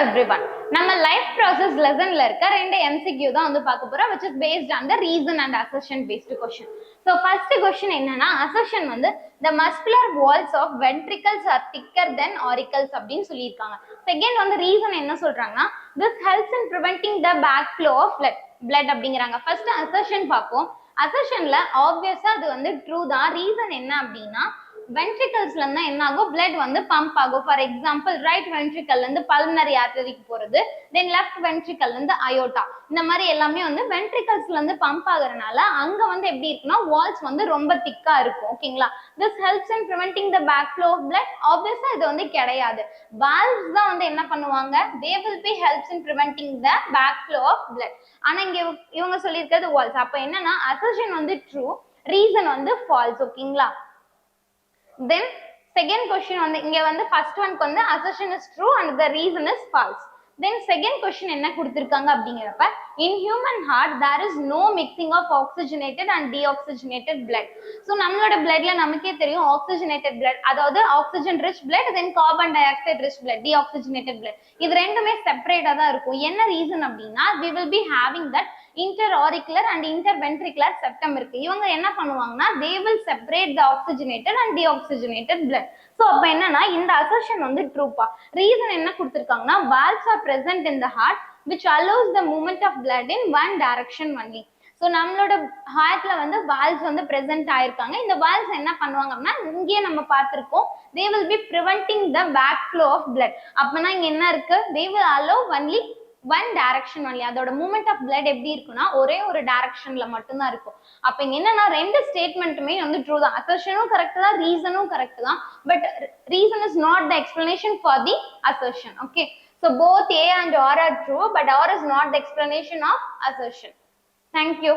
everyone. நம்ம life process லெசன்ல இருக்க ரெண்டு MCQ தான் வந்து பார்க்க போறோம், which is based on the reason and assertion based question. So first question என்னன்னா, assertion வந்து the muscular walls of ventricles are thicker than auricles அப்படின்னு சொல்லியிருக்காங்க. செகண்ட் வந்து reason என்ன சொல்றாங்கன்னா, this helps in preventing the backflow of blood அப்படிங்கிறாங்க. First assertion பார்ப்போம். assertionல ஆப்வியஸா அது வந்து ட்ரூ தான். ரீசன் என்ன அப்படின்னா, வென்ட்ரிகல்ஸ்ல இருந்தா என்ன ஆகும், பிளட் வந்து பம்ப் ஆகும். ஃபார் எக்ஸாம்பிள் ரைட் வென்ட்ரிகல்ல இருந்து பல்மனரி ஆர்டரிக்கு போறது, தென் லெஃப்ட் வென்ட்ரிகல்ல இருந்து அயோட்டா, இந்த மாதிரி எல்லாமே வந்து வென்ட்ரிகல்ஸ்ல இருந்து பம்ப் ஆகுறதுனால அங்க வந்து எப்படி இருக்குன்னா வால்ஸ் வந்து ரொம்ப திக்கா இருக்கும். ஓகேங்களா? This helps in preventing the back flow of blood. ஆப்வியஸா இது வந்து கிடையாது. வால்வ்ஸ் தான் வந்து என்ன பண்ணுவாங்க, they will be helps in preventing the back flow of blood. ஆனா இங்க இவங்க சொல்லியிருக்கிறது வால்ஸ். அப்ப என்னன்னா அசர்ஷன் வந்து ட்ரூ, ரீசன் வந்து ஃபால்ஸ். ஓகேங்களா? Then second question வந்து இங்க வந்து first one வந்து assertion is true and the reason is false. Then second question என்ன கொடுத்திருக்காங்க அப்படிங்கிறப்ப, in human heart there is no mixing of oxygenated and deoxygenated blood. So நம்மளோட bloodல நமக்கே தெரியும் oxygenated blood, அதாவது oxygen rich blood, then carbon dioxide rich blood, deoxygenated blood. இது ரெண்டுமே செப்பரேட்டா தான் இருக்கும். என்ன ரீசன் அப்படின்னா, we will be having that interauricular and interventricular septum இருக்கு. இவங்க என்ன பண்ணுவாங்கன்னா, they will separate the oxygenated and deoxygenated blood. So அப்ப என்னன்னா இந்த assertion வந்து ட்ரூப்பா. ரீசன் என்ன கொடுத்திருக்காங்கன்னா, valves are present in the heart which allows the movement of blood in one direction only. So நம்மளோட ஹார்ட்ல வந்து வால்ஸ் வந்து பிரசன்ட் ஆயிருக்காங்க. இந்த வால்ஸ் என்ன பண்ணுவாங்க அப்படின்னா, இங்கேயே நம்ம பார்த்திருக்கோம், they will be preventing the backflow of blood. அப்பனா இங்க என்ன இருக்கு, they will allow only one direction only. அதோட மூவ்மெண்ட் ஆஃப் பிளட் எப்படி இருக்குன்னா ஒரே ஒரு டைரக்ஷன்ல மட்டும்தான் இருக்கும். அப்ப இங்க என்னன்னா ரெண்டு ஸ்டேட்மெண்ட்டுமே வந்து ட்ரூ தான். அசர்ஷனும் கரெக்ட் தான், ரீசனும் கரெக்ட் தான். But reason is not the explanation for the assertion. Okay, so both A and R are true, but R is not the explanation of assertion. Thank you.